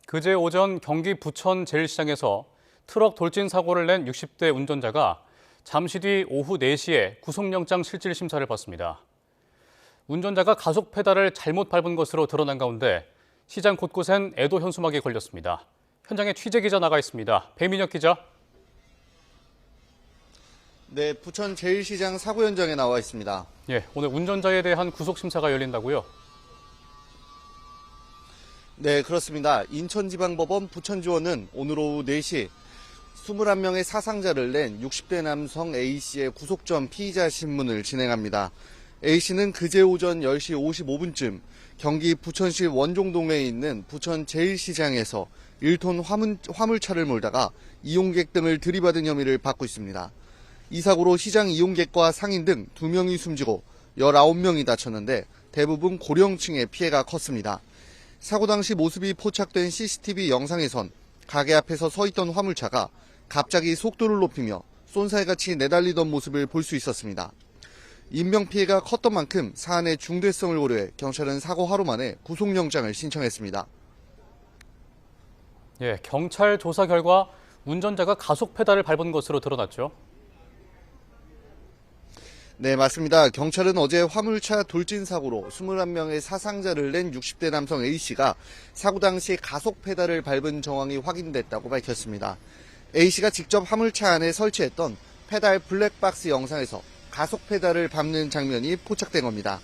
그제 오전 경기 부천 제일시장에서 트럭 돌진 사고를 낸 60대 운전자가 잠시 뒤 오후 4시에 구속영장 실질 심사를 받습니다. 운전자가 가속 페달을 잘못 밟은 것으로 드러난 가운데 시장 곳곳엔 애도 현수막이 걸렸습니다. 현장에 취재기자 나가 있습니다. 배민혁 기자. 네, 부천 제일시장 사고 현장에 나와 있습니다. 오늘 운전자에 대한 구속심사가 열린다고요? 네, 그렇습니다. 인천지방법원 부천지원은 오늘 오후 4시 21명의 사상자를 낸 60대 남성 A씨의 구속 전 피의자 신문을 진행합니다. A씨는 그제 오전 10시 55분쯤 경기 부천시 원종동에 있는 부천 제일시장에서 1톤 화물차를 몰다가 이용객 등을 들이받은 혐의를 받고 있습니다. 이 사고로 시장 이용객과 상인 등 2명이 숨지고 19명이 다쳤는데 대부분 고령층의 피해가 컸습니다. 사고 당시 모습이 포착된 CCTV 영상에선 가게 앞에서 서 있던 화물차가 갑자기 속도를 높이며 쏜살같이 내달리던 모습을 볼 수 있었습니다. 인명피해가 컸던 만큼 사안의 중대성을 고려해 경찰은 사고 하루 만에 구속영장을 신청했습니다. 경찰 조사 결과 운전자가 가속 페달을 밟은 것으로 드러났죠. 네, 맞습니다. 경찰은 어제 화물차 돌진 사고로 21명의 사상자를 낸 60대 남성 A씨가 사고 당시 가속 페달을 밟은 정황이 확인됐다고 밝혔습니다. A씨가 직접 화물차 안에 설치했던 페달 블랙박스 영상에서 가속 페달을 밟는 장면이 포착된 겁니다.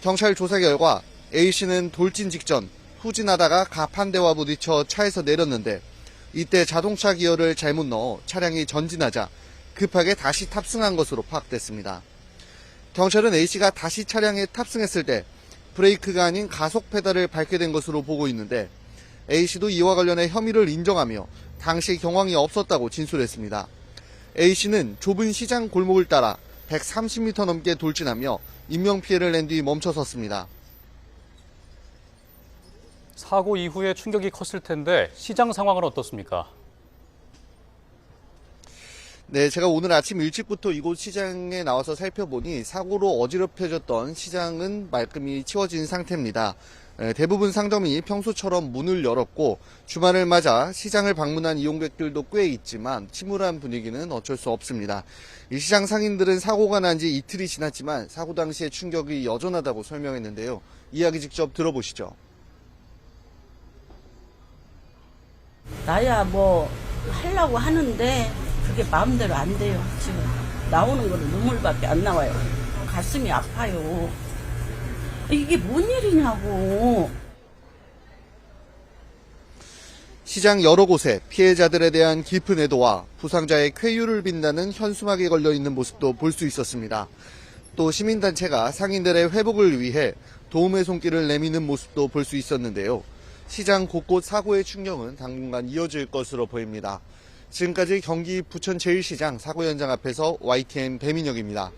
경찰 조사 결과 A씨는 돌진 직전 후진하다가 갑 한 대와 부딪혀 차에서 내렸는데 이때 자동차 기어를 잘못 넣어 차량이 전진하자 급하게 다시 탑승한 것으로 파악됐습니다. 경찰은 A씨가 다시 차량에 탑승했을 때 브레이크가 아닌 가속 페달을 밟게 된 것으로 보고 있는데 A씨도 이와 관련해 혐의를 인정하며 당시 경황이 없었다고 진술했습니다. A씨는 좁은 시장 골목을 따라 130m 넘게 돌진하며 인명피해를 낸 뒤 멈춰섰습니다. 사고 이후에 충격이 컸을 텐데 시장 상황은 어떻습니까? 네, 제가 오늘 아침 일찍부터 이곳 시장에 나와서 살펴보니 사고로 어지럽혀졌던 시장은 말끔히 치워진 상태입니다. 대부분 상점이 평소처럼 문을 열었고 주말을 맞아 시장을 방문한 이용객들도 꽤 있지만 침울한 분위기는 어쩔 수 없습니다. 이 시장 상인들은 사고가 난 지 이틀이 지났지만 사고 당시의 충격이 여전하다고 설명했는데요. 이야기 직접 들어보시죠. 나야 뭐 하려고 하는데 그게 마음대로 안 돼요. 지금 나오는 거는 눈물밖에 안 나와요. 가슴이 아파요. 이게 뭔 일이냐고. 시장 여러 곳에 피해자들에 대한 깊은 애도와 부상자의 쾌유를 빛나는 현수막이 걸려있는 모습도 볼 수 있었습니다. 또 시민단체가 상인들의 회복을 위해 도움의 손길을 내미는 모습도 볼 수 있었는데요. 시장 곳곳 사고의 충격은 당분간 이어질 것으로 보입니다. 지금까지 경기 부천 제일시장 사고 현장 앞에서 YTN 배민혁입니다.